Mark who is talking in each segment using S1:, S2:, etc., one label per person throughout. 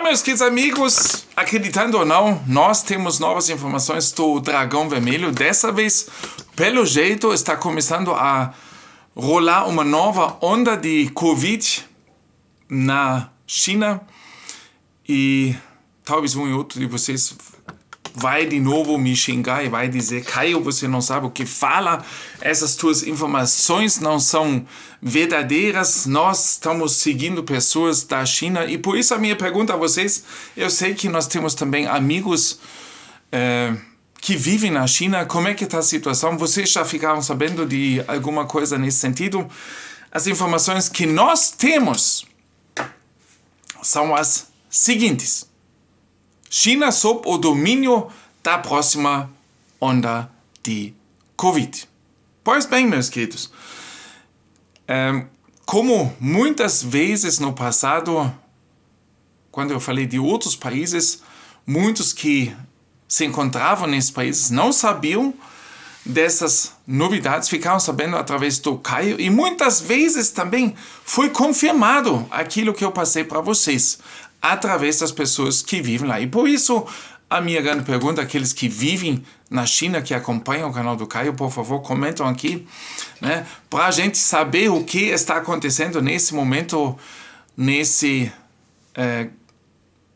S1: meus queridos amigos, acreditando ou não, nós temos novas informações do Dragão Vermelho. Dessa vez, pelo jeito, está começando a rolar uma nova onda de Covid na China. E talvez um e outro de vocês vai de novo me xingar e vai dizer: Caio, você não sabe o que fala, essas tuas informações não são verdadeiras, nós estamos seguindo pessoas da China. E por isso a minha pergunta a vocês: eu sei que nós temos também amigos que vivem na China. Como é que está a situação? Vocês já ficaram sabendo de alguma coisa nesse sentido? As informações que nós temos são as seguintes: China sob o domínio da próxima onda de Covid. Pois bem, meus queridos, como muitas vezes no passado, quando eu falei de outros países, muitos que se encontravam nesses países não sabiam dessas novidades, ficaram sabendo através do Caio, e muitas vezes também foi confirmado aquilo que eu passei para vocês, através das pessoas que vivem lá. E por isso, a minha grande pergunta, aqueles que vivem na China, que acompanham o canal do Caio, por favor, comentam aqui, né, para a gente saber o que está acontecendo nesse momento, nesse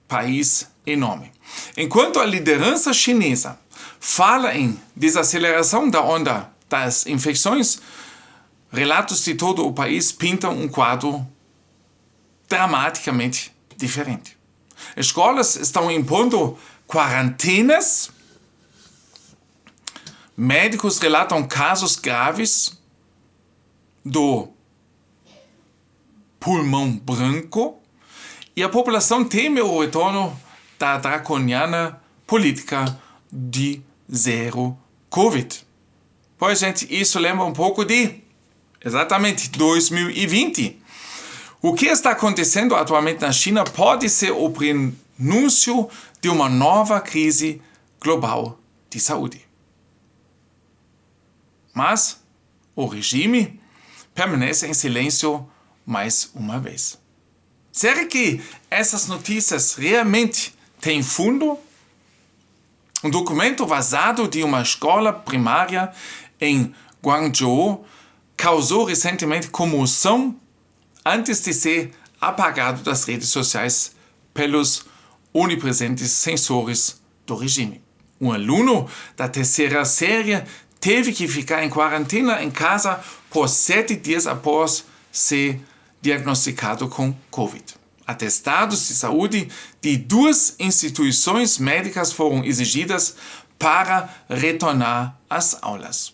S1: país enorme. Enquanto a liderança chinesa fala em desaceleração da onda das infecções, relatos de todo o país pintam um quadro dramaticamente diferente. Escolas estão impondo quarentenas, médicos relatam casos graves do pulmão branco e a população teme o retorno da draconiana política de zero Covid. Pois, gente, isso lembra um pouco de, exatamente, 2020. O que está acontecendo atualmente na China pode ser o prenúncio de uma nova crise global de saúde. Mas o regime permanece em silêncio mais uma vez. Será que essas notícias realmente têm fundo? Um documento vazado de uma escola primária em Guangzhou causou recentemente comoção antes de ser apagado das redes sociais pelos onipresentes censores do regime. Um aluno da terceira série teve que ficar em quarentena em casa por 7 dias após ser diagnosticado com Covid. Atestados de saúde de 2 instituições médicas foram exigidas para retornar às aulas.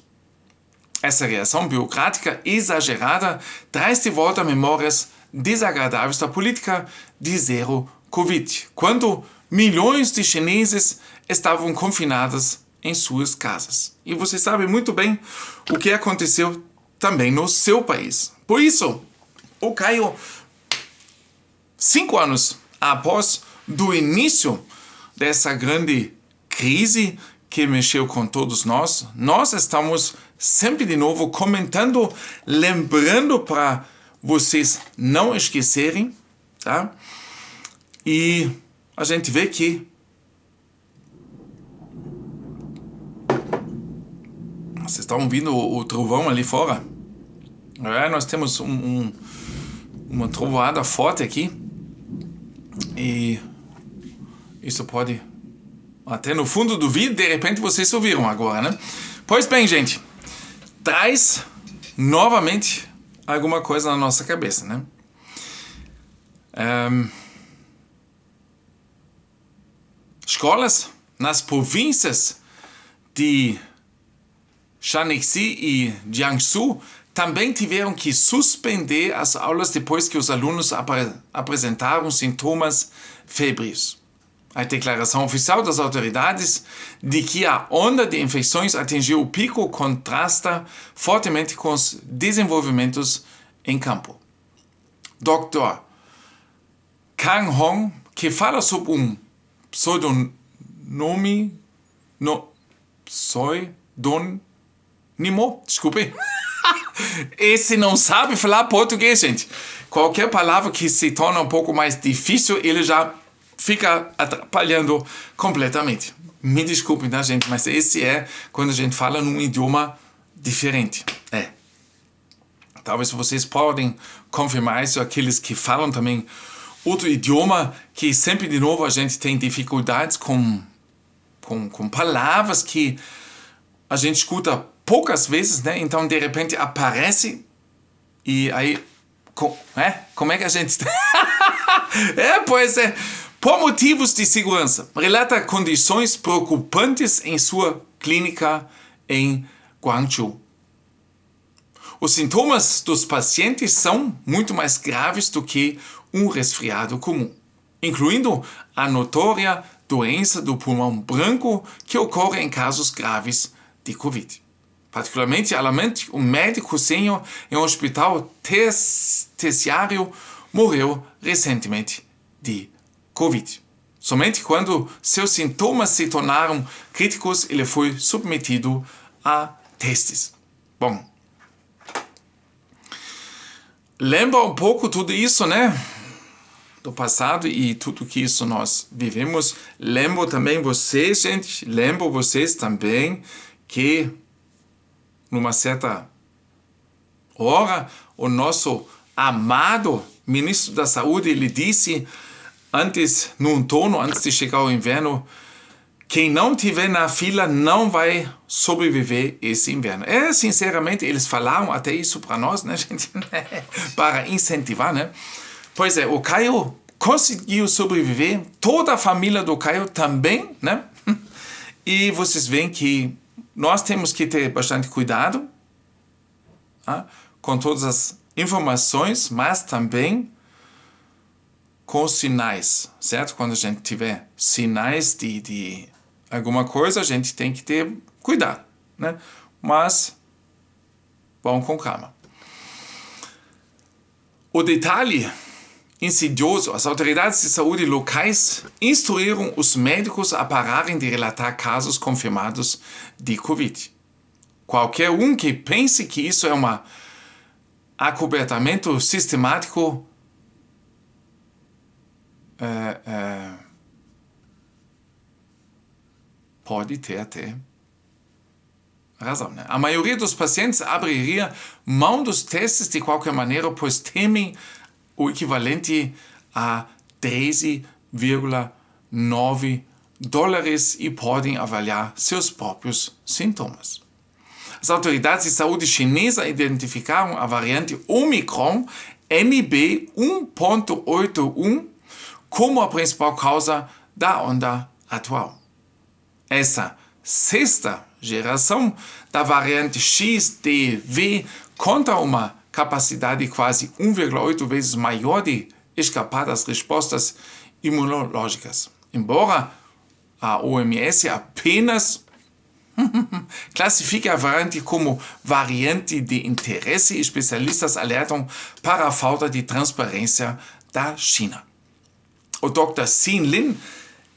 S1: Essa reação burocrática exagerada traz de volta memórias desagradáveis da política de zero Covid, quando milhões de chineses estavam confinados em suas casas. E você sabe muito bem o que aconteceu também no seu país. Por isso, o Caio, 5 anos após do início dessa grande crise que mexeu com todos nós estamos sempre de novo comentando, lembrando para vocês não esquecerem, tá? E a gente vê que vocês estão ouvindo o trovão ali fora? Nós temos uma trovoada forte aqui. E isso pode, até no fundo do vídeo, de repente vocês ouviram agora, né? Pois bem, gente, traz novamente alguma coisa na nossa cabeça, né? Escolas nas províncias de Shaanxi e Jiangsu também tiveram que suspender as aulas depois que os alunos apresentaram sintomas febris. A declaração oficial das autoridades de que a onda de infecções atingiu o pico contrasta fortemente com os desenvolvimentos em campo. Dr. Kang Hong, que fala sob um pseudônimo, desculpe, esse não sabe falar português, gente. Qualquer palavra que se torna um pouco mais difícil, ele já fica atrapalhando completamente. Me desculpem, tá, gente? Mas esse é quando a gente fala num idioma diferente. Talvez vocês podem confirmar isso, aqueles que falam também outro idioma, que sempre de novo a gente tem dificuldades com palavras que a gente escuta poucas vezes, né? Então de repente aparece e aí como é que a gente pois é, por motivos de segurança, relata condições preocupantes em sua clínica em Guangzhou. Os sintomas dos pacientes são muito mais graves do que um resfriado comum, incluindo a notória doença do pulmão branco que ocorre em casos graves de Covid. Particularmente alarmante, um médico sênior em um hospital terciário morreu recentemente de Covid. Somente quando seus sintomas se tornaram críticos, ele foi submetido a testes. Bom, lembra um pouco tudo isso, né? Do passado e tudo que isso nós vivemos. Lembro também vocês, gente, lembro vocês também que numa certa hora o nosso amado ministro da Saúde, ele disse antes de chegar o inverno, quem não tiver na fila não vai sobreviver esse inverno. Sinceramente, eles falaram até isso para nós, né, gente? Para incentivar, né? Pois é, o Caio conseguiu sobreviver, toda a família do Caio também, né? E vocês veem que nós temos que ter bastante cuidado, com todas as informações, mas também com os sinais, certo? Quando a gente tiver sinais de alguma coisa, a gente tem que ter cuidado, né? Mas vamos com calma. O detalhe insidioso, as autoridades de saúde locais instruíram os médicos a pararem de relatar casos confirmados de Covid. Qualquer um que pense que isso é um acobertamento sistemático pode ter até razão, né? A maioria dos pacientes abriria mão dos testes de qualquer maneira, pois temem o equivalente a $13,9 e podem avaliar seus próprios sintomas. As autoridades de saúde chinesa identificaram a variante Omicron NB1.81 como a principal causa da onda atual. Essa sexta geração da variante XDV conta uma capacidade quase 1,8 vezes maior de escapar das respostas imunológicas. Embora a OMS apenas classifique a variante como variante de interesse, especialistas alertam para a falta de transparência da China. O Dr. Xin Lin,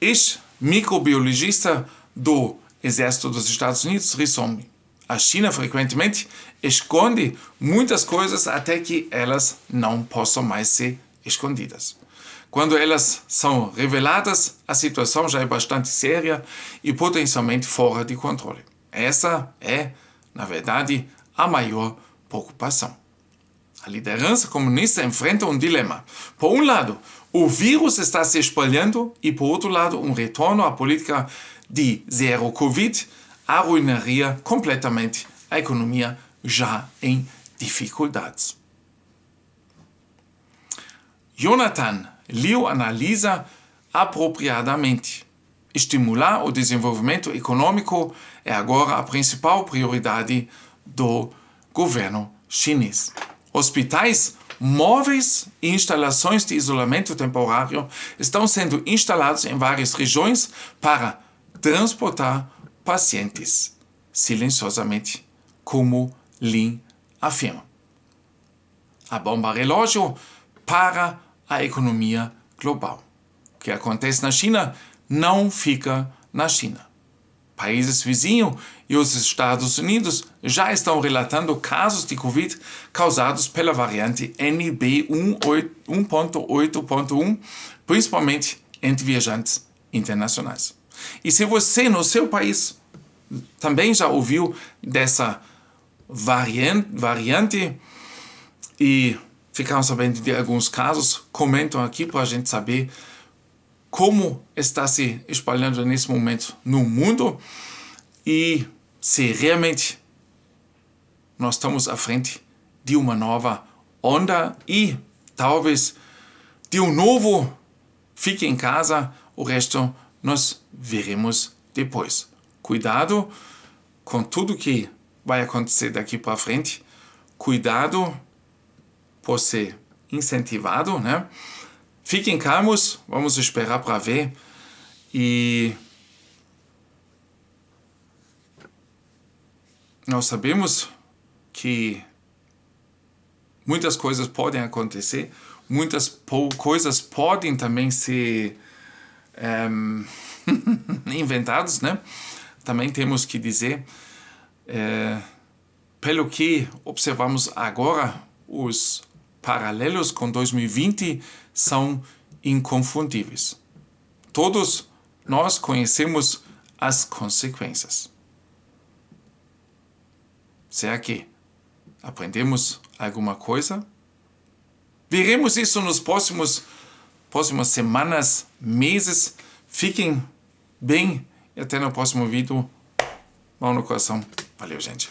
S1: ex-microbiologista do Exército dos Estados Unidos, resume: a China frequentemente esconde muitas coisas até que elas não possam mais ser escondidas. Quando elas são reveladas, a situação já é bastante séria e potencialmente fora de controle. Essa é, na verdade, a maior preocupação. A liderança comunista enfrenta um dilema. Por um lado, o vírus está se espalhando e, por outro lado, um retorno à política de zero Covid arruinaria completamente a economia já em dificuldades. Jonathan Liu analisa apropriadamente. Estimular o desenvolvimento econômico é agora a principal prioridade do governo chinês. Hospitais móveis e instalações de isolamento temporário estão sendo instalados em várias regiões para transportar pacientes silenciosamente, como Lin afirma. A bomba relógio para a economia global. O que acontece na China não fica na China. Países vizinhos e os Estados Unidos já estão relatando casos de Covid causados pela variante NB1.8.1, principalmente entre viajantes internacionais. E se você, no seu país, também já ouviu dessa variante e ficaram sabendo de alguns casos, comentam aqui para a gente saber como está se espalhando nesse momento no mundo e se realmente nós estamos à frente de uma nova onda e talvez de um novo fique em casa, o resto nós veremos depois. Cuidado com tudo que vai acontecer daqui para frente. Cuidado por ser incentivado, né? Fiquem calmos, vamos esperar para ver. E nós sabemos que muitas coisas podem acontecer, muitas coisas podem também ser inventadas, né? Também temos que dizer, pelo que observamos agora, os paralelos com 2020 são inconfundíveis. Todos nós conhecemos as consequências. Será que aprendemos alguma coisa? Veremos isso nos próximas semanas, meses. Fiquem bem e até no próximo vídeo. Mão no coração. Valeu, gente.